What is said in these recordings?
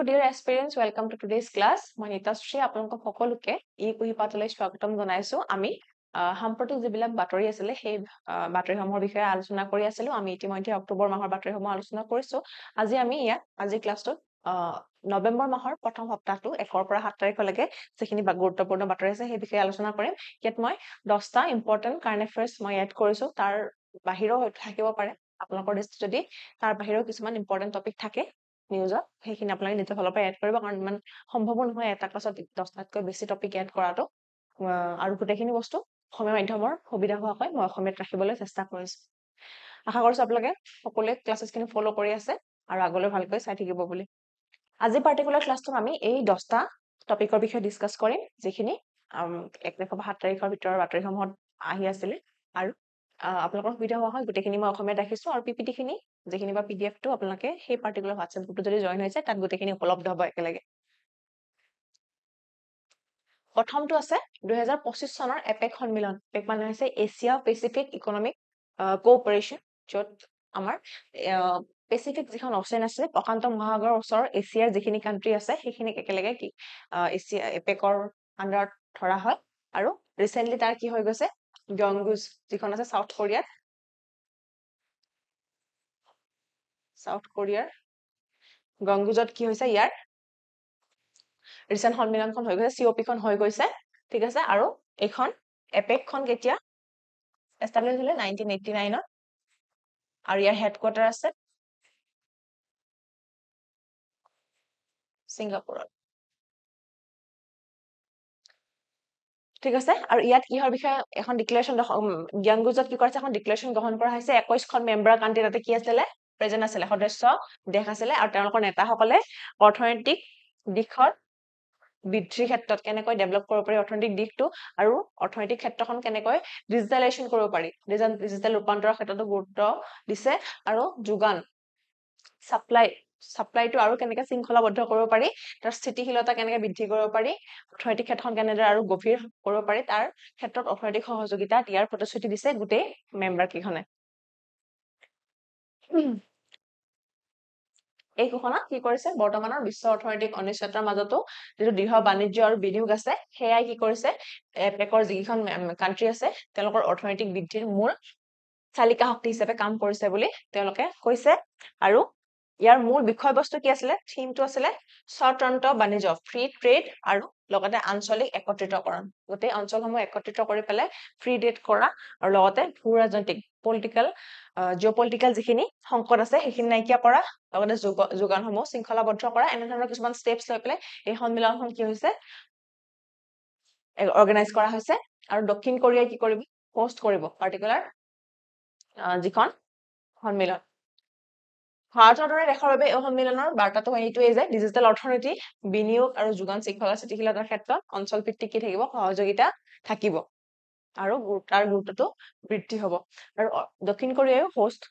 Hello dear aspirants, welcome to today's class. মই নিতাশ্ৰী আপোনালোকক সকলোকে এই কুহিপাতলৈ স্বাগতম জনাইছো। আমি সাম্প্ৰতিক যিবিলাক বাতৰি আছিলে সেই বাতৰিসমূহৰ বিষয়ে আলোচনা কৰি আছিলো। আমি ইতিমধ্যে অক্টোবৰ মাহৰ বাতৰিসমূহ আলোচনা কৰিছো। আজি ক্লাছটোত নৱেম্বৰ মাহৰ প্ৰথম সপ্তাহটো 1 পৰা 7 তাৰিখলৈকে যিখিনি গুৰুত্বপূৰ্ণ বাতৰি আছে সেই বিষয়ে আলোচনা কৰিম। ইয়াত মই 10টা ইম্পৰ্টেন্ট কাৰেণ্ট এফেয়াৰ্স মই এড কৰিছো। তাৰ বাহিৰেও থাকিব পাৰে আপোনালোকৰ দৃষ্টিত যদি তাৰ বাহিৰেও কিছুমান ইম্পৰ্টেন্ট টপিক থাকে নিউজত সেইখিনি আপোনালোকে নিজৰ ফালৰ পৰা এড কৰিব কাৰণ ইমান সম্ভৱো নহয় এটা ক্লাছত 10টাতকৈ বেছি টপিক এড কৰাটো আৰু গোটেইখিনি বস্তু অসমীয়া মাধ্যমৰ সুবিধা হোৱাকৈ মই অসমীয়াত ৰাখিবলৈ চেষ্টা কৰিছো আশা কৰিছো আপোনালোকে সকলোৱে ক্লাছেছখিনি ফলো কৰি আছে আৰু আগলৈ ভালকৈ চাই থাকিব বুলি আজি পাৰ্টিকুলাৰ ক্লাছটোত আমি এই 10টা টপিকৰ বিষয়ে ডিসকাস কৰিম যিখিনি 1 তাৰিখ পৰা 7 তাৰিখৰ ভিতৰৰ বাতৰিসমূহত আহি আছিল আৰু আপোনালোকৰ সুবিধা হোৱা হয় গোটেইখিনি মই অসমীয়াত ৰাখিছো আৰু পিপিটি খিনি যেখিনি বা পিডিএফ টো আপোনালোকে সেই পাৰ্টিকুলাৰ WhatsApp গ্ৰুপটো যদি জয়েন হৈছে তাত গোটেইখিনি উপলব্ধ হ'ব একেলগে প্ৰথমটো আছে 2025 চনৰ এপেক সন্মিলন এপেক মানে হৈছে এছিয়া পেচিফিক ইকনমিক কোঅপাৰেচন য'ত আমাৰ পেচিফিক যিখন অচেন আছে প্ৰশান্ত মহাসাগৰৰ ওচৰৰ এছিয়াৰ যিখিনি কান্ট্ৰি আছে সেইখিনি একেলগে কি এছিয়া এপেকৰ আন্ডাৰত ধৰা হয় আৰু ৰিসেন্টলি তাৰ কি হৈ গৈছে গংগুজ যিখন আছে সাউথ কোৰিয়াৰ গংগুজত কি হৈছে ইয়াৰ ৰিসেন্ট সন্মিলনখন হৈ গৈছে সিওপি খন হৈ গৈছে ঠিক আছে আৰু এখন এপেক খন কেতিয়া এস্টাবলিশ হলে 1989 ত আৰু ইয়াৰ হেডকোৱাৰ্টাৰ আছে সিঙ্গাপুৰত ঠিক আছে আৰু ইয়াত কিহৰ বিষয়ে এখন ডিক্লেৰেশন গ্যাংগুজত কি কৰিছে এখন ডিক্লেৰেশন গ্ৰহণ কৰা হৈছে 21 খন মেম্বাৰ কান্ট্ৰি তাতে কি আছিল প্ৰেজেন্ট আছিল সদস্য দেশ আছিল আৰু তেওঁলোকৰ নেতাসকলে অৰ্থনৈতিক দিশত বৃদ্ধিৰ ক্ষেত্ৰত কেনেকৈ ডেভেলপ কৰিব পাৰি অৰ্থনৈতিক দিশটো আৰু অৰ্থনৈতিক ক্ষেত্ৰখন কেনেকৈ ডিজিটেলাইজেশন কৰিব পাৰি ডিজিটেল ৰূপান্তৰৰ ক্ষেত্ৰতো গুৰুত্ব দিছে আৰু যোগান সাপ্লাইটো আৰু কেনেকৈ শৃংখলাবদ্ধ কৰিব পাৰি তাৰ স্থিতিশীলতা কেনেকৈ বৃদ্ধি কৰিব পাৰি অৰ্থনৈতিক ক্ষেত্ৰখন কেনেদৰে আৰু গভীৰ কৰিব পাৰি তাৰ ক্ষেত্ৰত অৰ্থনৈতিক সহযোগিতা দিয়াৰ প্ৰতিশ্ৰুতি দিছে গোটেই মেম্বাৰ কিখনে এই ঘোষণা কি কৰিছে বৰ্তমানৰ বিশ্ব অৰ্থনৈতিক অনিশ্চয়তাৰ মাজতো যেটো দৃঢ় বাণিজ্য আৰু বিনিয়োগ আছে হেয়াই কি কৰিছে এপেকৰ যিখন কান্ট্ৰি আছে তেওঁলোকৰ অৰ্থনৈতিক বৃদ্ধিৰ মূল চালিকা শক্তি হিচাপে কাম কৰিছে বুলি তেওঁলোকে কৈছে আৰু ইয়াৰ মূল বিষয়বস্তু কি আছিল থিমটো আছিল স্বতন্ত্ৰ বাণিজ্য ফ্ৰী ট্ৰেড আৰু লগতে আঞ্চলিক একত্ৰিতকৰণ গোটেই অঞ্চলসমূহ একত্ৰিত কৰি পেলাই ফ্ৰী ট্ৰেড কৰা আৰু লগতে ভূ ৰাজনৈতিক পলিটিক্যাল জিঅপলিটিক্যাল যিখিনি সংকট আছে সেইখিনি নাইকিয়া কৰা লগতে যোগানসমূহ শৃংখলাবদ্ধ কৰা এনে ধৰণৰ কিছুমান স্টেপছ লৈ পেলাই এই সন্মিলনখন কি হৈছে অৰ্গানাইজ কৰা হৈছে আৰু দক্ষিণ কোৰিয়াই কি কৰিব হোষ্ট কৰিব পাৰ্টিকুলাৰ যিখন সন্মিলন ভাৰতৰ দৰে দেশৰ বাবে এই সন্মিলনৰ বাৰ্তাটো এইটোৱেই যে ডিজিটেল অৰ্থনীতি বিনিয়োগ আৰু যোগান শৃংখলা স্থিতিশীলতাৰ ক্ষেত্ৰত অঞ্চল ভিত্তিক কি থাকিব সহযোগিতা থাকিব আৰু তাৰ গুৰুত্বটো বৃদ্ধি হ'ব আৰু দক্ষিণ কোৰিয়ায়ো হোষ্ট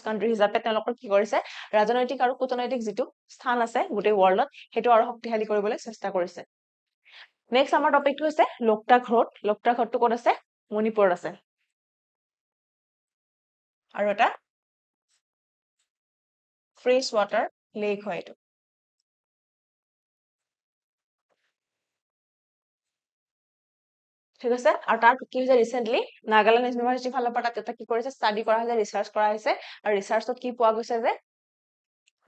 কান্ট্ৰি হিচাপে তেওঁলোকৰ কি কৰিছে ৰাজনৈতিক আৰু কূটনৈতিক যিটো স্থান আছে গোটেই ৱৰ্ল্ডত হেতু আৰু শক্তিশালী কৰিবলৈ চেষ্টা কৰিছে নেক্সট আমাৰ টপিকটো হৈছে লোকটাক হ্ৰদটো ক'ত আছে মণিপুৰত আছে আৰু এটা ফ্ৰেছ ৱাটাৰ লেক হয় এইটো ঠিক আছে আৰু তাৰ কি হৈছে ৰিসেন্টলি নাগালেণ্ড ইউনিভাৰ্সিটি ফালৰ পৰা তাতে কি কৰিছে ষ্টাডি কৰা হৈছে ৰিসাৰ্চ কৰা হৈছে আৰু ৰিসাৰ্চত কি পোৱা গৈছে যে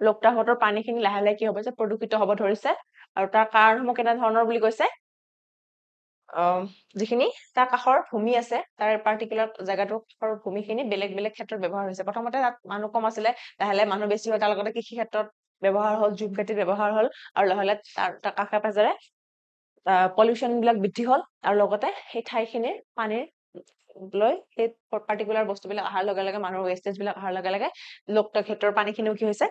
লোকটাক হ্ৰদৰ পানীখিনি লাহে লাহে কি হ'ব যে প্ৰদূষিত হ'ব ধৰিছে আৰু তাৰ কাৰণসমূহ কেনে ধৰণৰ বুলি কৈছে যিখিনি তাৰ কাষৰ ভূমি আছে তাৰ পাৰ্টিকুলাৰ জায়গাটোৰ কাষৰ ভূমিখিনি বেলেগ বেলেগ ক্ষেত্ৰত ব্যৱহাৰ হৈছে প্ৰথমতে তাত মানুহ কম আছিলে লাহে মানুহ বেছি হয় তাৰ লগতে কৃষি ক্ষেত্ৰত ব্যৱহাৰ হ'ল জুম খেতিত ব্যৱহাৰ হ'ল আৰু লাহে তাৰ কাষে পাজৰে পলিউশন বিলাক বৃদ্ধি হ'ল আৰু লগতে সেই ঠাইখিনিৰ পানীৰ লৈ সেই পাৰ্টিকুলাৰ বস্তুবিলাক আহাৰ লগে লগে মানুহৰ ওয়েস্টেজ বিলাক আহাৰ লগে লগে লোকটাক ক্ষেত্ৰৰ পানীখিনিও কি হৈছে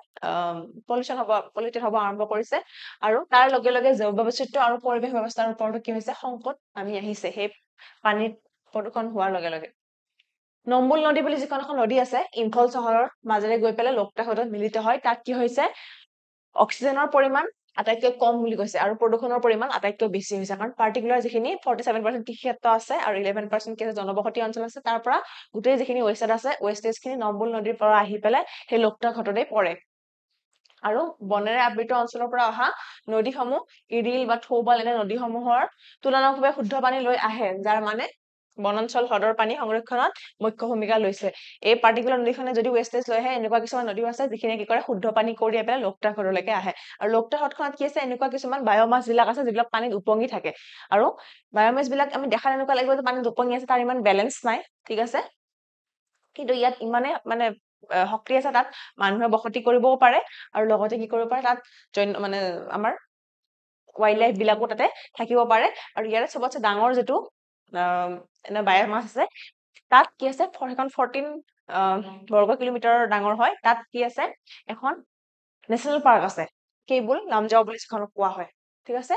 পলিউটেড হ'ব আৰম্ভ কৰিছে আৰু তাৰ লগে লগে জৈৱ বৈচিত্ৰ্য আৰু পৰিৱেশ ব্যৱস্থাৰ ওপৰতো কি হৈছে সংকট আমি আহিছে সেই পানীৰ প্ৰদূষণ হোৱাৰ লগে লগে নম্বুল নদী বুলি যিখন এখন নদী আছে ইম্ফল চহৰৰ মাজেৰে গৈ পেলাই লোকটাক হ্ৰদত মিলিত হয় তাত কি হৈছে অক্সিজেনৰ পৰিমাণ আটাইতকৈ কম বুলি কৈছে আৰু প্ৰদূষণৰ পৰিমাণ আটাইতকৈ বেছি হৈছে কাৰণ পাৰ্টিকুলাৰ যিখিনি 47% কৃষি ক্ষেত্ৰ আছে আৰু 11% কি জনবসতি অঞ্চল আছে তাৰ পৰা গোটেই যিখিনি ওয়েস্টেজ আছে ওয়েস্টেজখিনি নম্বুল নদীৰ পৰা আহি পেলাই সেই লোকটাক হ্ৰদতে পৰে আৰু বনেৰে আবৃত অঞ্চলৰ পৰা অহা নদীসমূহ ইৰিল বা থৌবাল এনে নদীসমূহৰ তুলনামূলকভাৱে শুদ্ধ পানী লৈ আহে, যাৰ মানে বনাঞ্চল হ্ৰদৰ পানী সংৰক্ষণত মুখ্য ভূমিকা লৈছে। এই পাৰ্টিকুলাৰ নদীখনে যদি ৱেষ্টেজ লৈ আহে, এনেকুৱা কিছুমান নদীও আছে যিখিনিয়ে কি কৰে শুদ্ধ পানী কঢ়িয়াই পেলাই লোকতাক হ্ৰদলৈকে আহে। আৰু লোকতাক হ্ৰদখনত কি আছে, এনেকুৱা কিছুমান বায়'মাছ বিলাক আছে যিবিলাক পানীত উপঙি থাকে। আৰু বায়'মাছ বিলাক আমি দেখাত এনেকুৱা লাগিব যে পানীত উপঙি আছে, তাৰ ইমান বেলেঞ্চ নাই, ঠিক আছে, কিন্তু ইয়াত ইমানে মানে শক্তি আছে, তাত মানুহে বসতি কৰিবও পাৰে আৰু লগতে কি কৰিব পাৰে, তাত মানে আমাৰ ৱাইল্ড লাইফ বিলাকো তাতে থাকিব পাৰে। আৰু ইয়াৰে চবতছে ডাঙৰ যিটো এনে বায়'মাছ আছে, তাত কি আছে, সেইখন 14 বৰ্গ কিলোমিটাৰৰ ডাঙৰ হয়। তাত কি আছে, এখন নেশ্যনেল পাৰ্ক আছে, কেবুল লামজাও বুলি যিখনক কোৱা হয়, ঠিক আছে,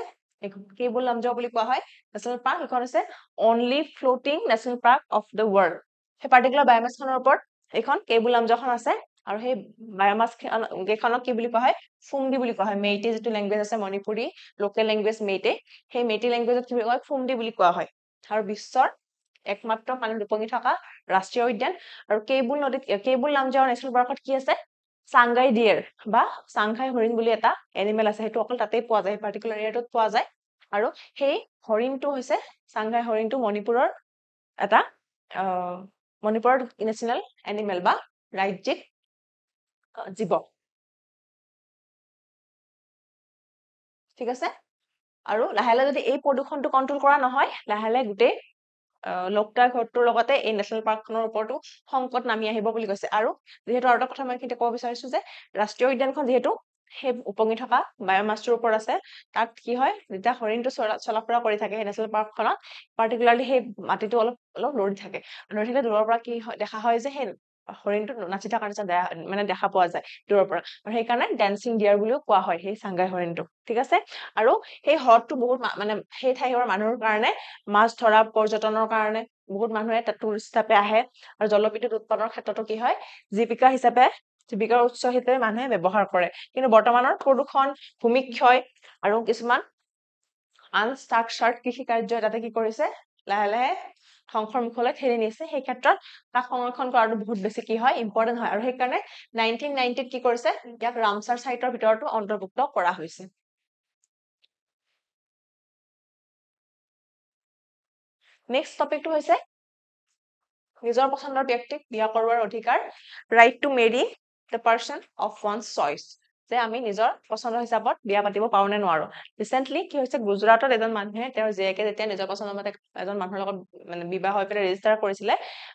কেবুল লামজাও বুলি কোৱা হয় নেশ্যনেল পাৰ্ক। সেইখন আছে only floating national park of the world. সেই পাৰ্টিকুলাৰ বায়'মাছখনৰ ওপৰত এইখন কেবুল লামজাওখন আছে। আৰু সেই বায়'মাছ কেইখনক কি বুলি কোৱা হয়, ফুংদি বুলি কোৱা হয়। মেইটে যিটো লেংগুৱেজ আছে, মণিপুৰী লোকেল লেংগুৱেজ মেইটে, সেই মেইটে লেংগুৱেজত কি বুলি কোৱা হয়, ফুংদি বুলি কোৱা হয়। আৰু বিশ্বৰ একমাত্ৰ পানীত উপঙি থকা ৰাষ্ট্ৰীয় উদ্যান। আৰু কেবুল নদীত, কেবুল লামজাও নেশ্যনেল পাৰ্কত কি আছে, চাংগাই ডিয়েৰ বা চাংঘাই হৰিণ বুলি এটা এনিমেল আছে। সেইটো অকল তাতেই পোৱা যায়, পাৰ্টিকুলাৰ এৰিয়াটোত পোৱা যায়। আৰু সেই হৰিণটো হৈছে, চাংঘাই হৰিণটো মণিপুৰৰ এটা মণিপুৰৰ নেশ্যনেল এনিমেল বা ৰাজ্যিক জীৱ, ঠিক আছে। আৰু লাহে লাহে যদি এই প্ৰদূষণটো কন্ট্ৰল কৰা নহয়, লাহে লাহে গোটেই লোকতাক হ্ৰদটোৰ লগতে এই নেশ্যনেল পাৰ্কখনৰ ওপৰতো সংকট নামি আহিব বুলি কৈছে। আৰু যিহেতু আৰু এটা কথা মই এইখিনিতে ক'ব বিচাৰিছো যে ৰাষ্ট্ৰীয় উদ্যানখন যিহেতু সেই উপঙি থকা বায়'মাছটোৰ ওপৰত আছে, তাত কি হয়, যেতিয়া হৰিণটো চলা ফুৰা কৰি থাকে সেই নেশ্যনেল পাৰ্কখনত, পাৰ্টিকুলাৰলি সেই মাটিটো অলপ অলপ লৰি থাকে। লৰি থাকিলে দূৰৰ পৰা কি হয়, দেখা হয় যে সেই হৰিণটো নাচি থকাৰ নিচিনা মানে দেখা পোৱা যায় দূৰৰ পৰা। আৰু সেইকাৰণে ডেন্সিং ডিয়াৰ বুলিও কোৱা হয় সেই চাংঘাই হৰিণটো, ঠিক আছে। আৰু সেই হ্ৰদটো বহুত মানে সেই ঠাইৰ মানুহৰ কাৰণে মাছ ধৰা, পৰ্যটনৰ কাৰণে বহুত মানুহে তাত টুৰিষ্ট হিচাপে আহে। আৰু জলবিদ্যুৎ উৎপাদনৰ ক্ষেত্ৰতো কি হয়, জীৱিকাৰ উৎস হিচাপে মানুহে ব্যৱহাৰ কৰে। কিন্তু বৰ্তমানৰ প্ৰদূষণ, ভূমিক্ষয় আৰু কিছুমান আনষ্ট্ৰাকচাৰ্ড কৃষি কাৰ্যই তাতে কি কৰিছে, লাহে লাহে ধ্বংসৰ মুখলৈ ঠেলি নিছে। সেই ক্ষেত্ৰত তাক সংৰক্ষণ কৰাটো বহুত বেছি কি হয়, ইম্পৰ্টেণ্ট হয়। আৰু সেইকাৰণে 1990ত কি কৰিছে, ইয়াক ৰামচাৰ চাইটৰ ভিতৰতো অন্তৰ্ভুক্ত কৰা হৈছে। নেক্সট টপিকটো হৈছে নিজৰ পছন্দৰ ব্যক্তিক বিয়া কৰোৱাৰ অধিকাৰ, right to marry the person of one's choice, যে আমি নিজৰ পছন্দ হিচাপত বিয়া পাতিব পাৰো নে নোৱাৰো। ৰিচেণ্টলি কি হৈছে, গুজৰাটত এজন মানুহে তেওঁৰ জীয়েকে যেতিয়া নিজৰ পছন্দ মতে এজন মানুহৰ লগত মানে বিবাহ হৈ পেলাই ৰেজিষ্টাৰ কৰিছিলে,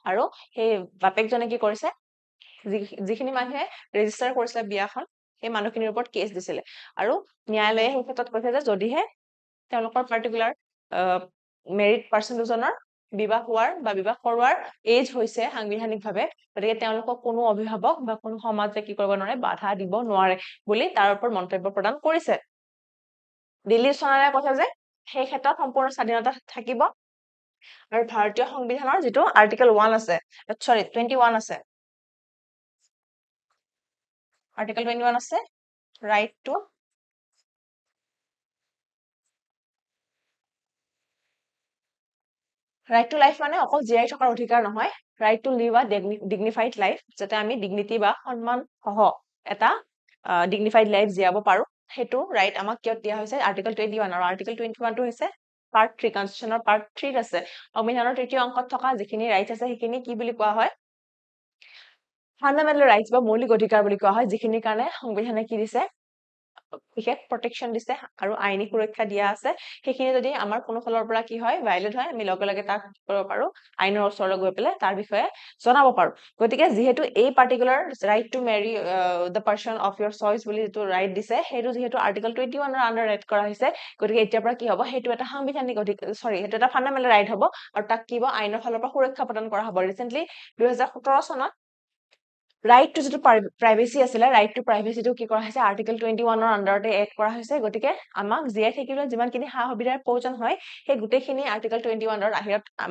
আৰু সেই বাপেকজনে কি কৰিছে, যিখিনি মানুহে ৰেজিষ্টাৰ কৰিছিলে বিয়াখন, সেই মানুহখিনিৰ ওপৰত কেছ দিছিলে। আৰু ন্যায়ালয়ে সেই ক্ষেত্ৰত কৈছে যে যদিহে তেওঁলোকৰ পাৰ্টিকুলাৰ মেৰিড পাৰ্চন দুজনৰ বিবাহ হোৱাৰ বা বিবাহ কৰোৱাৰ এজ হৈছে সাংবিধানিকভাৱে, গতিকে তেওঁলোকক কোনো অভিভাৱক বা কোনো সমাজে কি কৰিব নোৱাৰে, বাধা দিব নোৱাৰে বুলি তাৰ ওপৰত মন্তব্য প্ৰদান কৰিছে। দিল্লী উচ্চ ন্যায়ালয়ে কৈছে যে সেই ক্ষেত্ৰত সম্পূৰ্ণ স্বাধীনতা থাকিব। আৰু ভাৰতীয় সংবিধানৰ যিটো আৰ্টিকেল 1 আছে, সৰি 21 আছে, আৰ্টিকেল 21 আছে, ৰাইট টু লাইফ মানে অকল জীয়াই থকাৰ অধিকাৰ নহয়, ৰাইট টু লিভ আ ডিগনিফাইড লাইফ, যাতে আমি ডিগনিটি বা সন্মান সহ এটা ডিগনিফাইড লাইফ জীয়াব পাৰো। সেইটো ৰাইট আমাক কিয় দিয়া হৈছে, আৰ্টিকেল 21। আৰু আৰ্টিকেল 21টো হৈছে পাৰ্ট 3, কনষ্টিটিউচনৰ পাৰ্ট 3ত আছে। সংবিধানৰ 3য় অংশত থকা যিখিনি ৰাইটছ আছে সেইখিনি কি বুলি কোৱা হয়, ফাণ্ডামেণ্টেল ৰাইটছ বা মৌলিক অধিকাৰ বুলি কোৱা হয়, যিখিনিৰ কাৰণে সংবিধানে কি দিছে, বিশেষ প্ৰটেকশ্যন দিছে আৰু আইনী সুৰক্ষা দিয়া আছে। সেইখিনি যদি আমাৰ কোনো ফালৰ পৰা কি হয়, ভাইলেট হয়, আমি লগে লগে তাক কৰিব পাৰো, আইনৰ ওচৰলৈ গৈ পেলাই তাৰ বিষয়ে জনাব পাৰো। গতিকে যিহেতু এই particular right to marry the person of your choice বুলি যিটো ৰাইট দিছে, সেইটো যিহেতু আৰ্টিকেল 21ৰ আণ্ডাৰ এড কৰা হৈছে, গতিকে এতিয়াৰ পৰা কি হ'ব, সেইটো এটা সাংবিধানিক সেইটো এটা ফাণ্ডামেণ্টেল ৰাইট হ'ব। আৰু তাক কি হ'ব, আইনৰ ফালৰ পৰা সুৰক্ষা প্ৰদান কৰা হ'ব। ৰিচেণ্টলি 2017 চনত ৰাইট টু যিটো প্ৰাইভেচি আছিলে, ৰাইট টু প্ৰাইভেচিটো কি কৰা হৈছে, আৰ্টিকেল 21ৰ আণ্ডাৰতে এড কৰা হৈছে। গতিকে আমাক জীয়াই থাকিবলৈ যিমানখিনি সা সুবিধাৰ প্ৰয়োজন হয়, সেই গোটেইখিনি আৰ্টিকেল 21ৰ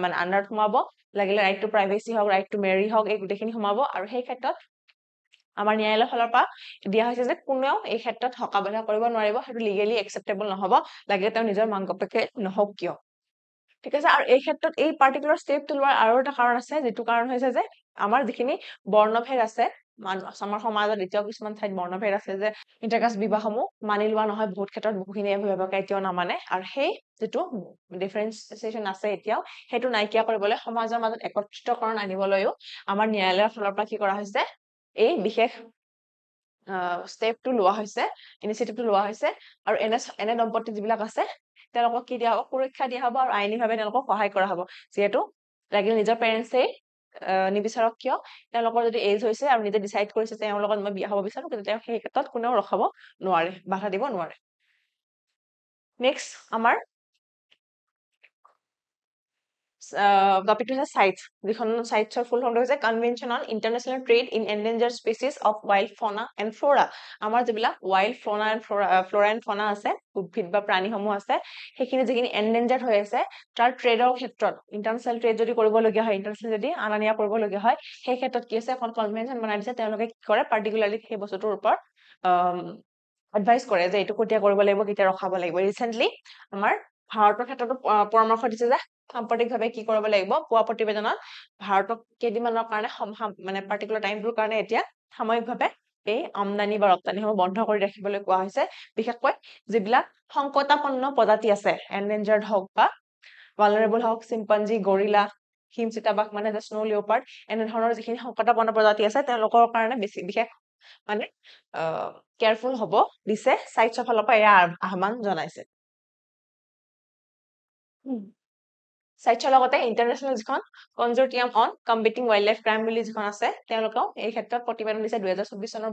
মানে আণ্ডাৰত সোমাব। লাগিলে ৰাইট টু প্ৰাইভেচি হওক, ৰাইট টু মেৰি হওক, এই গোটেইখিনি সোমাব। আৰু সেই ক্ষেত্ৰত আমাৰ ন্যায়ালয়ৰ ফালৰ পৰা দিয়া হৈছে যে কোনেও এই ক্ষেত্ৰত হকা বাধা কৰিব নোৱাৰিব, সেইটো লিগেলি একচেপ্টেবল নহব, লাগিলে তেওঁ নিজৰ মাক বাপেকে নহওক কিয়, ঠিক আছে। আৰু এই ক্ষেত্ৰত এই পাৰ্টিকুলাৰ ষ্টেপটো লোৱাৰ আৰু এটা কাৰণ আছে, যিটো কাৰণ হৈছে যে আমাৰ যিখিনি বৰ্ণভেদ আছে, আমাৰ সমাজত এতিয়াও কিছুমান ঠাইত বৰ্ণভেদ আছে যে ইণ্টাৰকাষ্ট বিবাহসমূহ মানি লোৱা নহয়, বহুত ক্ষেত্ৰত বহুখিনি অভিভাৱকে এতিয়াও নামানে, আৰু সেই যিটো ডিফাৰেঞ্চিয়েচন আছে এতিয়াও সেইটো নাইকিয়া কৰিবলৈ সমাজৰ মাজত একত্ৰিতকৰণ আনিবলৈও আমাৰ ন্যায়ালয়ৰ ফালৰ পৰা কি কৰা হৈছে, এই বিশেষ ষ্টেপটো লোৱা হৈছে, ইনিচিয়েটিভটো লোৱা হৈছে। আৰু এনে দম্পতি যিবিলাক আছে তেওঁলোকক কি দিয়া হ'ব, সুৰক্ষা দিয়া হ'ব আৰু আইনীভাৱে তেওঁলোকক সহায় কৰা হ'ব, যিহেতু লাগিলে নিজৰ পেৰেণ্টছে নিবিচাৰক কিয়, তেওঁলোকৰ যদি এজ হৈছে আৰু নিজে ডিচাইড কৰিছে তেওঁৰ লগত মই বিয়া হ'ব বিচাৰো, কিন্তু তেওঁ সেই ক্ষেত্ৰত কোনেও ৰখাব নোৱাৰে, বাধা দিব নোৱাৰে। নেক্সট আমাৰ টপিকটো হৈছে চাইটছ, যিখন চাইটছৰ ফুল ফৰ্মটো হৈছে convention on international trade in endangered species of wild fauna and flora. আমাৰ যিবিলাক wild fauna and flora and fauna আছে, উদ্ভিদ বা প্ৰাণীসমূহ আছে, সেইখিনি যিখিনি এনডেঞ্জাৰ্ড হৈ আছে তাৰ ট্ৰেডৰ ক্ষেত্ৰত ইণ্টাৰনেশ্যনেল ট্ৰেড যদি কৰিবলগীয়া হয়, ইণ্টাৰনেশ্যনেল যদি আনা নিয়া কৰিবলগীয়া হয়, সেই ক্ষেত্ৰত কি আছে, এখন কনভেনশ্যন বনাই দিছে। তেওঁলোকে কি কৰে, পাৰ্টিকুলাৰলি সেই বস্তুটোৰ ওপৰত এডভাইচ কৰে যে এইটো কেতিয়া কৰিব লাগিব, কেতিয়া ৰখাব লাগিব। ৰিচেণ্টলি আমাৰ ভাৰতৰ ক্ষেত্ৰতো পৰামৰ্শ দিছে যে সাম্প্ৰতিকভাৱে কি কৰিব লাগিব, পোৱা প্ৰতিবেদনত ভাৰতক কেইদিনমানৰ কাৰণে মানে পাৰ্টিকুলাৰ টাইমটোৰ কাৰণে এতিয়া সাময়িকভাৱে এই আমদানি বা ৰপ্তানিসমূহ বন্ধ কৰি ৰাখিবলৈ কোৱা হৈছে। বিশেষকৈ যিবিলাক সংকটাপন্ন প্ৰজাতি আছে, এনডেঞ্জাৰ্ড হওক বা ভালনাৰেবল হওক, চিম্পাঞ্জি, গৰিলা, হিম চিতাবাঘ মানে স্নো লিঅপাৰ্ড, এনেধৰণৰ যিখিনি সংকটাপন্ন প্ৰজাতি আছে তেওঁলোকৰ কাৰণে বিশেষ মানে কেয়াৰফুল হ'ব দিছে, চাইটছৰ ফালৰ পৰা এয়া আহ্বান জনাইছে। চাইটছৰ লগতে ইণ্টাৰনেশ্যনেল যিখন consortium on combating wildlife crime বুলি যিখন আছে, তেওঁলোকেও এই ক্ষেত্ৰত প্ৰতিবেদন দিছে। 2024 চনৰ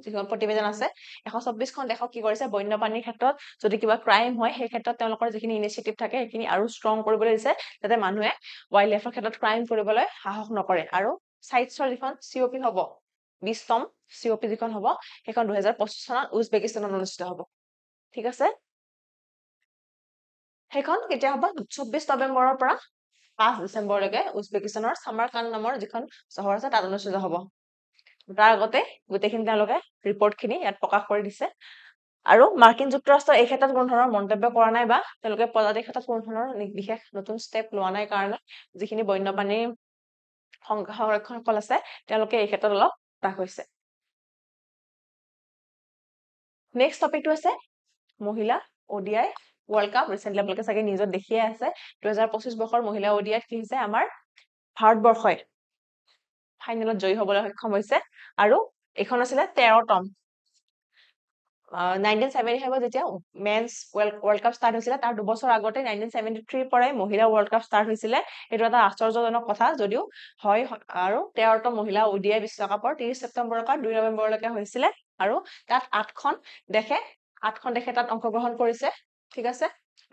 যিখন প্ৰতিবেদন আছে, 124খন দেশক কি কৰিছে, বন্যপ্ৰাণীৰ ক্ষেত্ৰত যদি কিবা ক্ৰাইম হয় সেই ক্ষেত্ৰত তেওঁলোকৰ যিখিনি ইনিচিয়েটিভ থাকে সেইখিনি আৰু ষ্ট্ৰং কৰিবলৈ দিছে, যাতে মানুহে ৱাইল্ড লাইফৰ ক্ষেত্ৰত ক্ৰাইম কৰিবলৈ সাহস নকৰে। আৰু চাইটছৰ যিখন COP হ'ব, 20তম COP যিখন হ'ব, সেইখন 2025 চনত উজবেকিস্তানত অনুষ্ঠিত হ'ব। ঠিক আছে, সেইখন কেতিয়া হ'ব, 24 নৱেম্বৰৰ পৰা 5 ডিচেম্বৰলৈকে উজবেকিস্তানৰ সামাৰকান্দ নামৰ যিখন চহৰ আছে তাত অনুষ্ঠিত হ'ব। তাৰ আগতে গোটেইখিনি তেওঁলোকে ৰিপৰ্টখিনি ইয়াত প্ৰকাশ কৰি দিছে। আৰু মাৰ্কিন যুক্তৰাষ্ট্ৰৰ এই ক্ষেত্ৰত কোনো ধৰণৰ মন্তব্য কৰা নাই বা তেওঁলোকে প্ৰজাতিৰ ক্ষেত্ৰত কোনো ধৰণৰ বিশেষ নতুন ষ্টেপ লোৱা নাই কাৰণে যিখিনি বন্যপ্ৰাণীৰ সংৰক্ষকসকল আছে তেওঁলোকে এই ক্ষেত্ৰত অলপ হতাশ হৈছে। নেক্সট টপিকটো আছে মহিলা ODI ৱৰ্ল্ড কাপ। ৰিচেণ্টলি আপোনালোকে চাগে নিউজত দেখিয়ে আছে, 2025 বৰ্ষৰ মহিলা ODI কি হৈছে, আমাৰ ভাৰতবৰ্ষই ফাইনেলত জয়ী হ'বলৈ সক্ষম হৈছে। আৰু এইখন আছিলে 13তম। 1975 যেতিয়া মেন্স ৱৰ্ল্ড কাপ ষ্টাৰ্ট হৈছিলে, তাৰ দুবছৰ আগতে 1973 পৰাই মহিলা ৱৰ্ল্ড কাপ ষ্টাৰ্ট হৈছিলে। এইটো এটা আশ্চৰ্যজনক কথা যদিও হয়। আৰু 13তম মহিলা ODI বিশ্বকাপৰ 30 ছেপ্টেম্বৰৰ পৰা 2 নৱেম্বৰলৈকে হৈছিলে। আৰু তাত 8খন দেশে তাত অংশগ্ৰহণ কৰিছে। ঠিক আছে,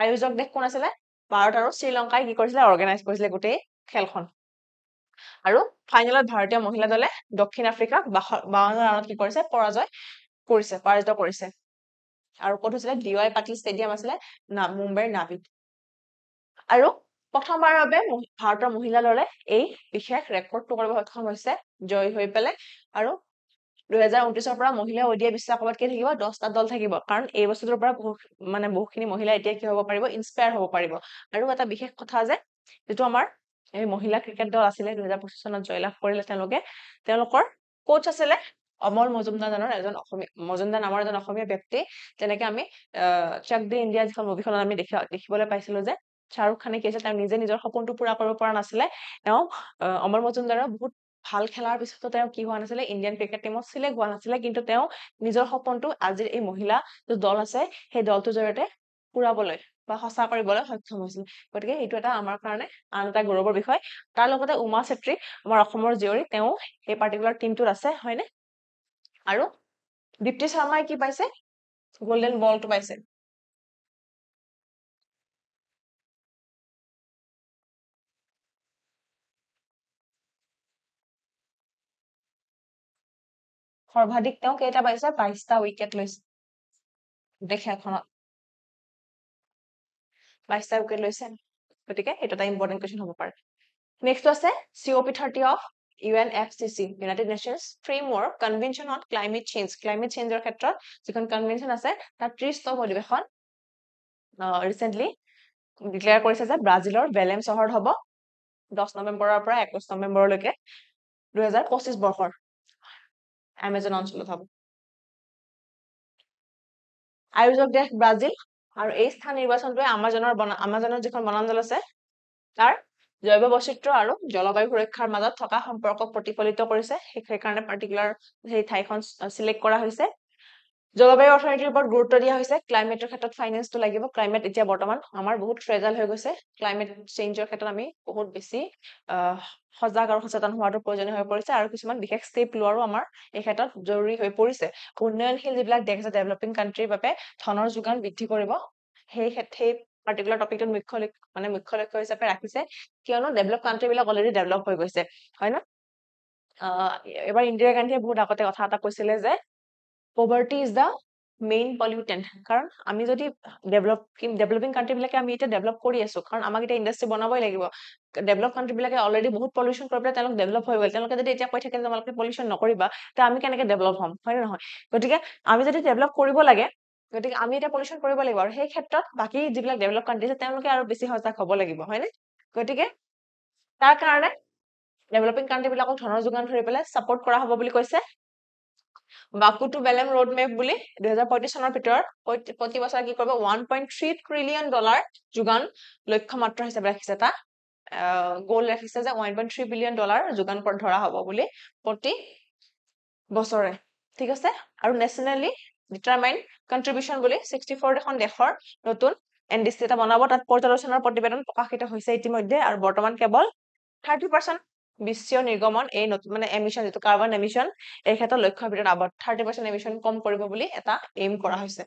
আয়োজক দেশ কোন আছিলে, ভাৰত আৰু শ্ৰীলংকাই কি কৰিছিলে, অৰ্গেনাইজ কৰিছিলে গোটেই খেলখন। আৰু ফাইনেলত ভাৰতীয় মহিলা দলে দক্ষিণ আফ্ৰিকাক 52 ৰানত কি কৰিছে, পৰাজিত কৰিছে। আৰু ক'ত হৈছিলে, DY পাটিল ষ্টেডিয়াম আছিলে মুম্বাইৰ নাভিত। আৰু প্ৰথমবাৰৰ বাবে ভাৰতৰ মহিলা দলে এই বিশেষ ৰেকৰ্ডটো কৰিব সক্ষম হৈছে, জয়ী হৈ পেলাই। আৰু 2029 পৰা মহিলা ODI বিশ্বকাপত কি থাকিব, 10টা দল থাকিব, কাৰণ এই বছৰটোৰ পৰা বহুখিনি মহিলা এতিয়া কি হ'ব পাৰিব, ইনস্পায়াৰ হ'ব পাৰিব। আৰু এটা বিশেষ কথা যে যিটো আমাৰ এই মহিলা ক্ৰিকেট দল আছিলে 2025 চনত জয়লাভ কৰিলে, তেওঁলোকৰ কোচ আছিলে অমল মজুমদাৰ নামৰ এজন অসমীয়া ব্যক্তি। যেনেকে আমি চাক দে ইণ্ডিয়া যিখন মুভিখনত আমি দেখিবলৈ পাইছিলো যে শ্বাহৰুখ খানে কি আছে, তেওঁ নিজে নিজৰ সপোনটো পুৰা কৰিব পৰা নাছিলে। তেওঁ অমল মজুমদাৰৰ বহুত ভাল খেলাৰ পিছতো তেওঁ কি হোৱা নাছিলে, ইণ্ডিয়ান ক্ৰিকেট টিমত চিলেক্ট হোৱা নাছিলে, কিন্তু তেওঁ নিজৰ সপোনটো আজিৰ এই মহিলা যিটো দল আছে সেই দলটোৰ জৰিয়তে পুৰাবলৈ বা সঁচা কৰিবলৈ সক্ষম হৈছিল। গতিকে এইটো এটা আমাৰ কাৰণে আন এটা গৌৰৱৰ বিষয়। তাৰ লগতে উমা চেত্ৰী, আমাৰ অসমৰ জীয়ৰী, তেওঁ এই পাৰ্টিকুলাৰ টিমটোত আছে, হয়নে? আৰু দীপ্তি শৰ্মাই কি পাইছে, গোল্ডেন বলটো পাইছে। সৰ্বাধিক তেওঁ কেইটা পাইছে, 22টা উইকেট লৈছে গোটেই খেলখনত, 22টা উইকেট লৈছে। গতিকে এইটো এটা ইম্পৰ্টেণ্ট কুৱেশ্যন হ'ব পাৰে। নেক্সট আছে COP30 অফ UNFCCC, United Nations framework convention on climate চেঞ্জৰ ক্ষেত্ৰত যিখন কনভেনশ্যন আছে তাত 30তম অধিৱেশন ৰিচেণ্টলি ডিক্লেয়াৰ কৰিছে যে ব্ৰাজিলৰ বেলেম চহৰত হ'ব 10 নৱেম্বৰৰ পৰা 21 নৱেম্বৰলৈকে 2025 বৰ্ষৰ। এমাজন অঞ্চলত হ'ব আয়োজক দেশ ব্ৰাজিল আৰু এই স্থান নিৰ্বাচনটোৱে আমাজনৰ যিখন বনাঞ্চল আছে তাৰ জৈৱ বৈচিত্ৰ্য আৰু জলবায়ু সুৰক্ষাৰ মাজত থকা সম্পৰ্ক প্ৰতিফলিত কৰিছে সেইকাৰণে পাৰ্টিকুলাৰ সেই ঠাইখন চিলেক্ট কৰা হৈছে জলবায়ু অৰ্থনীতিৰ ওপৰত গুৰুত্ব দিয়া হৈছে ক্লাইমেটৰ ক্ষেত্ৰত ফাইনেন্সটো লাগিব ক্লাইমেট এতিয়া বৰ্তমান আমাৰ বহুত ফ্ৰেজাইল হৈ গৈছে ক্লাইমেট চেঞ্জৰ ক্ষেত্ৰত আমি বহুত বেছি সজাগ আৰু সচেতন হোৱাটো প্ৰয়োজনীয় হৈ পৰিছে আৰু কিছুমান বিশেষ ষ্টেপ লোৱাৰো আমাৰ এই ক্ষেত্ৰত জৰুৰী হৈ পৰিছে উন্নয়নশীল যিবিলাক দেশ আছে ডেভেলপিং কাণ্ট্ৰিৰ বাবে ধনৰ যোগান বৃদ্ধি কৰিব সেই পাৰ্টিকুলাৰ টপিকটোত মুখ্য লক্ষ্য হিচাপে ৰাখিছে কিয়নো ডেভেলপ কাণ্ট্ৰি বিলাক অলৰেডি ডেভেলপ হৈ গৈছে হয় ন এবাৰ ইন্দিৰা গান্ধীয়ে বহুত আগতে কথা এটা কৈছিলে যে poverty is the main pollutant কাৰণ আমি যদি ডেভেলপিং কাণ্ট্ৰি বিলাকে আমি এতিয়া ডেভেলপ কৰি আছো কাৰণ আমাক এতিয়া ইণ্ডাষ্ট্ৰি বনাবই লাগিব ডেভেলপ কাণ্ট্ৰি বিলাকে অলৰেডি বহুত পলিউশ্যন কৰি পেলাই তেওঁলোক ডেভেলপ হৈ গ'ল তেওঁলোকে যদি এতিয়া কৈ থাকে তোমালোকে পলিউশ্যন নকৰিবা তে আমি কেনেকে ডেভেলপ হ'ম হয় নে নহয় গতিকে আমি যদি ডেভেলপ কৰিব লাগে গতিকে আমি এতিয়া পলিউশ্যন কৰিব লাগিব আৰু সেই ক্ষেত্ৰত বাকী যিবিলাক ডেভেলপ কাণ্ট্ৰি আছে তেওঁলোকে আৰু বেছি সজাগ হ'ব লাগিব হয়নে গতিকে তাৰ কাৰণে ডেভেলপিং কাণ্ট্ৰি বিলাকক ধনৰ যোগান ধৰি পেলাই ছাপৰ্ট কৰা হ'ব বুলি কৈছে Baku to Belem road map বুলি 2035 চনৰ ভিতৰত প্ৰতি বছৰে কি কৰিব $1.3 ট্ৰিলিয়ন যোগান লক্ষ্যমাত্ৰা হিচাপে ৰাখিছে এটা গোল ৰাখিছে যে $1.3 বিলিয়ন যোগান ধৰা হ'ব বুলি প্ৰতি বছৰে ঠিক আছে আৰু নেশ্যনেলি ডিটাৰমাইন কন্ট্ৰিবিউশন বুলি 64 এখন দেশৰ নতুন এনডিচি এটা বনাব তাত পৰ্যালোচনাৰ প্ৰতিবেদন প্ৰকাশিত হৈছে ইতিমধ্যে আৰু বৰ্তমান কেৱল 30% বিশ্ব নিৰ্গমন এই মানে এমিশন যেটো কাৰ্বন এমিশন এই ক্ষেত্ৰত লক্ষ্যৰ ভিতৰত আবদ্ধ 30% এমিশন কম কৰিব বুলি এটা এইম কৰা হৈছে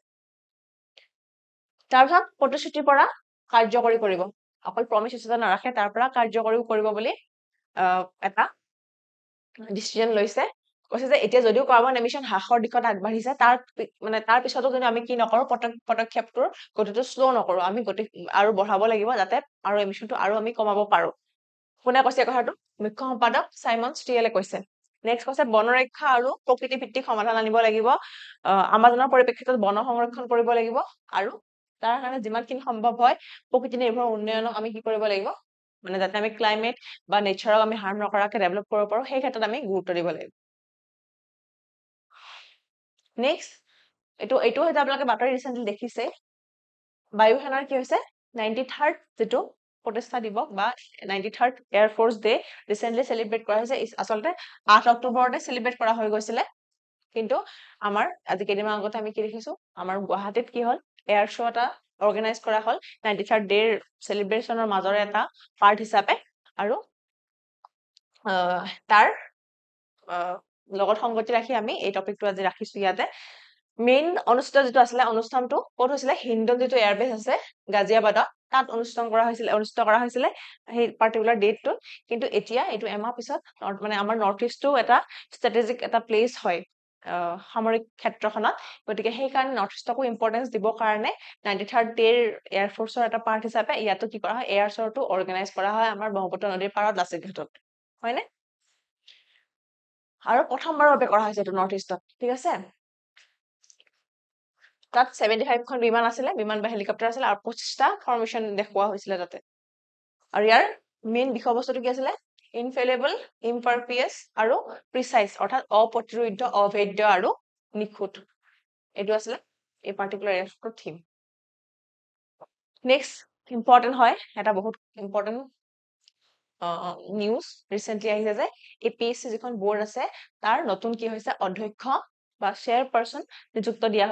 তাৰপিছত প্ৰতিশ্ৰুতিৰ পৰা কাৰ্যকৰী কৰিব অকল প্ৰমিস হিচাপে নাৰাখে তাৰ পৰা কাৰ্যকৰীও কৰিব বুলি এটা ডিসিশন লৈছে কৈছে যে এতিয়া যদিও কাৰ্বন এমিশন হ্ৰাসৰ দিশত আগবাঢ়িছে তাৰ পিছতো যদি আমি কি নকৰো পদক্ষেপটোৰ গতিটো স্লো নকৰো আমি গতি আৰু বঢ়াব লাগিব যাতে আৰু এমিশনটো আৰু আমি কমাব পাৰো কোনে কৈছে কথাটো মুখ্য সম্পাদক সাইমন ষ্টিয়েলে কৈছে নেক্সট কৈছে বনৰক্ষা আৰু প্ৰকৃতি ভিত্তিক সমাধান আনিব লাগিব আমাজনৰ পৰিপ্ৰেক্ষিতত বন সংৰক্ষণ কৰিব লাগিব আৰু তাৰ কাৰণে যিমানখিনি সম্ভৱ হয় প্ৰকৃতি নিৰ্ভৰ উন্নয়নক আমি কি কৰিব লাগিব মানে যাতে আমি ক্লাইমেট বা নেচাৰক আমি হাৰ্ম নকৰাকে ডেভেলপ কৰিব পাৰো সেই ক্ষেত্ৰত আমি গুৰুত্ব দিব লাগিব নেক্সট এইটো হয়তো আপোনালোকে বাতৰি ৰিসেন্টলি দেখিছে বায়ু সেনাৰ কি হৈছে 93rd যেটো প্ৰতিষ্ঠা দিৱস বা 93rd air force day recently celebrate কৰা হৈছে আসলতে 8 অক্টোবৰতে সেলিব্ৰেট কৰা হৈ গৈছিলে কিন্তু আমাৰ আজি কেইদিনমান আগতে আমি কি দেখিছো আমাৰ গুৱাহাটীত কি হল এয়াৰ শো এটা অৰ্গানাইজ কৰা হল 93rd ডে সেলিব্ৰেশনৰ মাজৰে এটা পাৰ্ট হিচাপে আৰু তাৰ লগত সংগতি ৰাখি আমি এই টপিকটো আজি ৰাখিছো ইয়াতে মেইন অনুষ্ঠিত যেটো আছিলে অনুষ্ঠানটো ক'ত হৈছিলে হিন্দন যেটো এয়াৰবেস আছে গাজিয়াবাদত তাত অনুষ্ঠিত কৰা হৈছিলে সেই পাৰ্টিকুলাৰ ডেটটো কিন্তু এতিয়া এইটো এমাহ পিছত মানে আমাৰ নৰ্থ ইষ্টটো এটা ষ্ট্ৰেটেজিক এটা প্লেস হয় সামৰিক ক্ষেত্ৰখনত গতিকে সেই কাৰণে নৰ্থ ইষ্টকো ইম্পৰ্টেন্স দিবৰ কাৰণে 93rd ডেৰ এয়াৰ ফোৰ্সৰ এটা পাৰ্ট হিচাপে ইয়াতো কি কৰা হয় এয়াৰ শোটো অৰ্গানাইজ কৰা হয় আমাৰ ব্ৰহ্মপুত্ৰ নদীৰ পাৰত লাচিতঘাটত হয়নে আৰু প্ৰথমবাৰৰ বাবে কৰা হৈছে এইটো নৰ্থ ইষ্টত ঠিক আছে তাত 75 খন বিমান আছিলে বিমান বা হেলিকপ্টাৰ আছিলে আৰু 25টা ফৰ্মেশন দেখুৱা হৈছিলে তাতে আৰু ইয়াৰ মেইন বিষয়বস্তুটো কি আছিলে ইনফেলেবল ইমপাৰফিয়াছ আৰু প্ৰিসাইজ অৰ্থাৎ অপ্ৰতিৰোধ্য অভেদ্য আৰু নিখুঁত এইটো আছিলে এই পাৰ্টিকুলাৰ এয়াৰফোৰ্সৰ থিম নেক্সট ইম্পৰ্টেন্ট হয় এটা বহুত ইম্পৰ্টেন্ট নিউজ ৰিসেন্টলি আহিছে যে এপিএসসি যিখন বোৰ্ড আছে তাৰ নতুন কি হৈছে অধ্যক্ষ বা চেয়াৰপাৰসন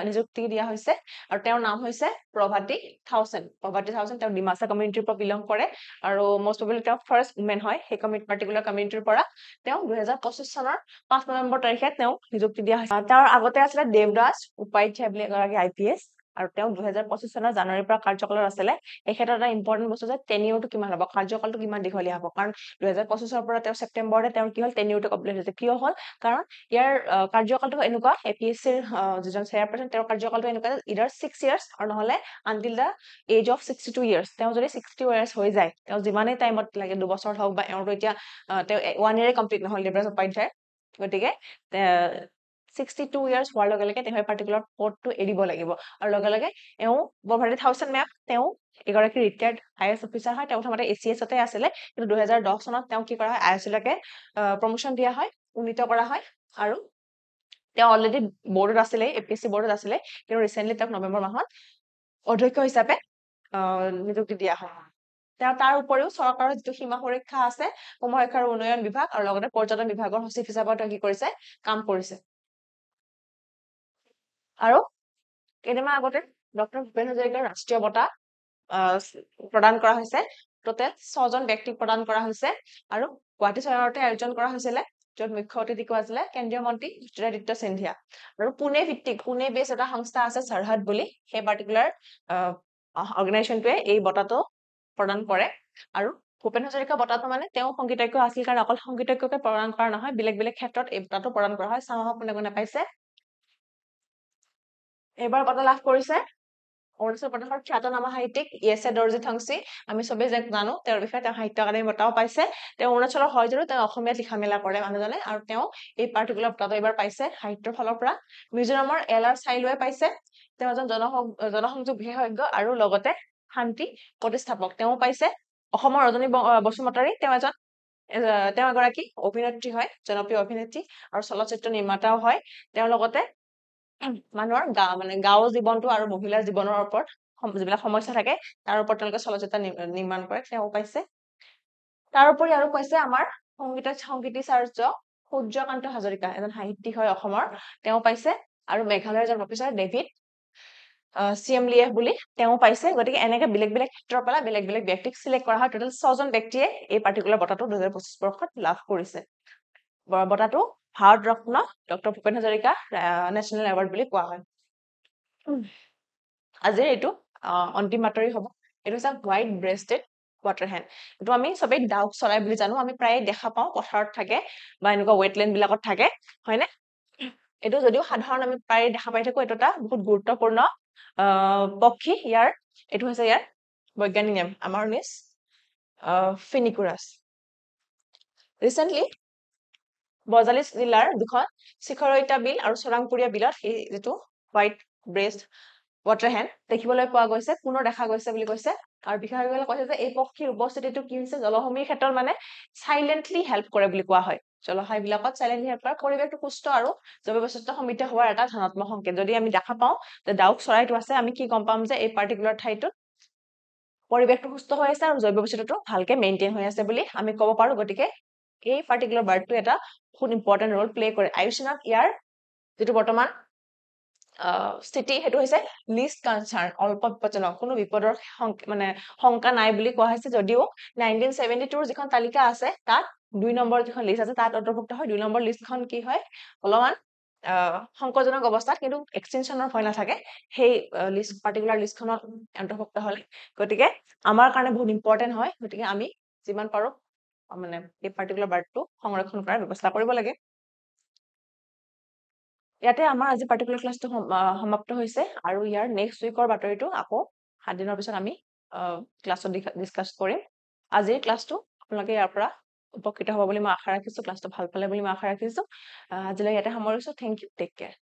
নিযুক্তি দিয়া হৈছে আৰু তেওঁৰ নাম হৈছে প্ৰভাতী থাউচেণ্ড তেওঁ ডিমাছা কমিউনিটিৰ পৰা বিলং কৰে আৰু মোষ্ট প্ৰবেবলি তেওঁ ফাৰ্ষ্ট উমেন হয় সেই পাৰ্টিকুলাৰ কমিউনিটিৰ পৰা তেওঁ 2025 চনৰ 5 নৱেম্বৰ তাৰিখে তেওঁ নিযুক্তি দিয়া হৈছে তাৰ আগতে আছিলে দেৱদাস উপাধ্যায় বুলি এগৰাকী আইপিএছ আৰু তেওঁ 2025 চনৰ জানুৱাৰীৰ পৰা কাৰ্যকালত আছিলে এই ক্ষেত্ৰত এটা ইম্পৰ্টেন্ট বস্তু যে টেনিয়ৰটো কিমান হ'ব কাৰ্যকালটো কিমান দীঘলীয়া হ'ব কাৰণ 2025 পৰা তেওঁ ছেপ্টেম্বৰতে তেওঁৰ কি হ'ল টেনিয়ৰটো কমপ্লিট হৈছে কিয় হ'ল কাৰণ ইয়াৰ কাৰ্যকালটো এনেকুৱা এপিএসসিৰ যিজন চেয়াৰপাৰসন তেওঁৰ কাৰ্যকালটো এনেকুৱা ইদাৰ 6 ইয়াৰ্স আৰু নহলে until the age of 62 years তেওঁ যদি 62 ইয়াৰ্স হৈ যায় তেওঁ যিমানেই টাইমত লাগে 2 বছৰ হওক বা এওঁটো এতিয়া তেওঁ 1 ইয়াৰে কমপ্লিট নহল দেৱৰাজ উপাধ্যায় গতিকে 62 ইয়াৰ্স হোৱাৰ লগে লগে তেওঁ পাৰ্টিকুলাৰ পদটো এৰিব লাগিব আৰু লগে লগে এওঁ প্ৰভাতী থাউচেণ্ড মেম তেওঁ এগৰাকী ৰিটায়াৰ্ড আইএছ অফিচাৰ হয় তেওঁ প্ৰথমতে এচিএছতে আছিলে কিন্তু 2010 চনত তেওঁ কি কৰা হয় আইএছলৈকে প্ৰমোশন দিয়া হয় উন্নীত কৰা হয় আৰু তেওঁ অলৰেডি বৰ্ডত আছিলে, APSC বৰ্ডত আছিলে, কিন্তু ৰিচেণ্টলি তেওঁক নৱেম্বৰ মাহত অধ্যক্ষ হিচাপে নিযুক্তি দিয়া হয়। তাৰ উপৰিও চৰকাৰৰ যিটো সীমা সুৰক্ষা আছে, সীমাসুৰক্ষা আৰু উন্নয়ন বিভাগ আৰু লগতে পৰ্যটন বিভাগৰ সচিব হিচাপে তেওঁ কি কৰিছে, কাম কৰিছে। আৰু কেইদিনমান আগতে ডক্টৰ ভূপেন হাজৰিকাৰ ৰাষ্ট্ৰীয় বঁটা প্ৰদান কৰা হৈছে। টোটেল 6 জন ব্যক্তিক প্ৰদান কৰা হৈছে আৰু গুৱাহাটী চহৰতে আয়োজন কৰা হৈছিলে, য'ত মুখ্য অতিথি আছিলে কেন্দ্ৰীয় মন্ত্ৰী জ্যোতিৰাদিত্য সিন্ধিয়া। আৰু পুনে ভিত্তিক, পুনে বেছ এটা সংস্থা আছে সৰহদ বুলি, সেই পাৰ্টিকুলাৰ অৰ্গেনাইজেশ্যনটোৱে এই বঁটাটো প্ৰদান কৰে। আৰু ভূপেন হাজৰিকা বঁটাটো মানে তেওঁ সংগীতজ্ঞ আছিল কাৰণে অকল সংগীতজ্ঞকে প্ৰদান কৰা নহয়, বেলেগ বেলেগ ক্ষেত্ৰত এই বঁটাটো প্ৰদান কৰা হয়। চাওঁ কোনে কোনে পাইছে। এইবাৰ বঁটা লাভ কৰিছে অৰুণাচল প্ৰদেশৰ খ্যাতনামা সাহিত্যিক ইয়েছে দৰ্জি থংচী। আমি চবেই যে জানো তেওঁৰ বিষয়ে, তেওঁ সাহিত্য একাডেমী বঁটাও পাইছে। তেওঁ অৰুণাচলৰ হয় যদিও তেওঁ অসমীয়াত লিখা মেলা কৰে মানুহজনে, আৰু তেওঁ এই পাৰ্টিকুলাৰ বঁটাটো এইবাৰ পাইছে সাহিত্যৰ ফালৰ পৰা। মিজোৰামৰ LR চাইলুৱে পাইছে, তেওঁ এজন জনসংযোগ বিশেষজ্ঞ আৰু লগতে শান্তি প্ৰতিষ্ঠাপক, তেওঁ পাইছে। অসমৰ ৰজনী বসুমতাৰী, তেওঁ এগৰাকী অভিনেত্ৰী হয়, জনপ্ৰিয় অভিনেত্ৰী আৰু চলচ্চিত্ৰ নিৰ্মাতাও হয়। তেওঁৰ লগতে মানুহৰ গাঁও জীৱনটো আৰু মহিলাৰ জীৱনৰ ওপৰত যিবিলাক সমস্যা থাকে তাৰ ওপৰত তেওঁলোকে চলচ্চিত্ৰ নিৰ্মাণ কৰে, তেওঁ পাইছে। তাৰোপৰি আৰু পাইছে আমাৰ সংগীতাচাৰ্য সূৰ্যকান্ত হাজৰিকা, এজন সাহিত্যিক হয় অসমৰ, তেওঁ পাইছে। আৰু মেঘালয়ৰ এজন প্ৰফেচাৰ ডেভিড চিএমলিয়েফ বুলি, তেওঁ পাইছে। গতিকে এনেকে বেলেগ বেলেগ ক্ষেত্ৰৰ পৰা বেলেগ বেলেগ ব্যক্তিক চিলেক্ট কৰা হয়। টোটেল 6 জন ব্যক্তিয়ে এই পাৰ্টিকুলাৰ বঁটাটো 2025 বৰ্ষত লাভ কৰিছে। বঁটাটো Bharat Ratna doctor Bhupen Hazarika national award বুলি কোৱা হয়। আজিৰ এইটো অন্তিম বাতৰি হ'ব। এইটো হৈছে হোৱাইট ব্ৰেষ্টেড ৱাটাৰহেন। এইটো আমি চবেই ডাউক চৰাই বুলি জানো, আমি প্ৰায় দেখা পাওঁ পথাৰত থাকে বা এনেকুৱা ৱেটলেণ্ড বিলাকত থাকে, হয়নে? এইটো যদিও সাধাৰণ আমি প্ৰায় দেখা পাই থাকো, এইটো এটা বহুত গুৰুত্বপূৰ্ণ পক্ষী। এইটো হৈছে ইয়াৰ বৈজ্ঞানিক নাম, আমাৰ মিছ ফিনিকুৰাছ। ৰিচেণ্টলি বজালী জিলাৰ দুখন শিখৰৈতা বিল আৰু চৰাংপুৰীয়া বিলত এই যিটো হোৱাইট ব্ৰেষ্ট ৱাটাৰহেন দেখিবলৈ পোৱা গৈছে, পুনৰ দেখা গৈছে বুলি কৈছে। আৰু বিশেষজ্ঞসকলে কৈছে যে এই পক্ষীৰ উপস্থিতিটো কি হৈছে, জলভূমিৰ ক্ষেত্ৰত মানে চাইলেণ্টলি হেল্প কৰে বুলি কোৱা হয়। জলাশয় বিলাকত চাইলেণ্টলি হেল্প কৰে, পৰিৱেশটো সুস্থ আৰু জৈৱ বৈচিত্ৰ্য সমৃদ্ধ হোৱাৰ এটা ধনাত্মক সংকেত। যদি আমি দেখা পাওঁ যে ডাউক চৰাইটো আছে, আমি কি গম পাম যে এই পাৰ্টিকুলাৰ ঠাইটোত পৰিৱেশটো সুস্থ হৈ আছে আৰু জৈৱ বৈচিত্ৰ্যটো ভালকে মেইনটেইন হৈ আছে বুলি আমি ক'ব পাৰো। গতিকে এই পাৰ্টিকুলাৰ বাৰ্ডটো এটা বহুত ইম্পৰ্টেণ্ট ৰোল প্লে কৰে। আয়ুষ্মানত ইয়াৰ যিটো বৰ্তমান স্থিতি সেইটো হৈছে লিষ্ট কনচাৰ্ন, অল্প বিপদজনক, কোনো বিপদৰ মানে শংকা নাই বুলি কোৱা হৈছে। যদিও 1972 যিখন তালিকা আছে তাত 2 নম্বৰ যিখন লিষ্ট আছে তাত অন্তৰ্ভুক্ত হয়। 2 নম্বৰ লিষ্টখন কি হয়, অলপমান সংকটজনক অৱস্থাত, কিন্তু এক্সটেনশ্যনৰ ভয় নাথাকে সেই পাৰ্টিকুলাৰ লিষ্টখনত অন্তৰ্ভুক্ত হলে। গতিকে আমাৰ কাৰণে বহুত ইম্পৰ্টেণ্ট হয়। গতিকে আমি যিমান পাৰো মানে এই পাৰ্টিকুলাৰ বাৰ্ডটো সংৰক্ষণ কৰাৰ ব্যৱস্থা কৰিব লাগে। ইয়াতে আমাৰ আজি পাৰ্টিকুলাৰ ক্লাছটো সমাপ্ত হৈছে, আৰু ইয়াৰ নেক্সট উইকৰ বাতৰিটো আকৌ 7 দিনৰ পিছত আমি ক্লাছত ডিছকাছ কৰিম। আজিৰ ক্লাছটো আপোনালোকে ইয়াৰ পৰা উপকৃত হ'ব বুলি মই আশা ৰাখিছো, ক্লাছটো ভাল পালে বুলি মই আশা ৰাখিছো। আজিলৈ ইয়াতে সামৰিছো। Thank you, take care.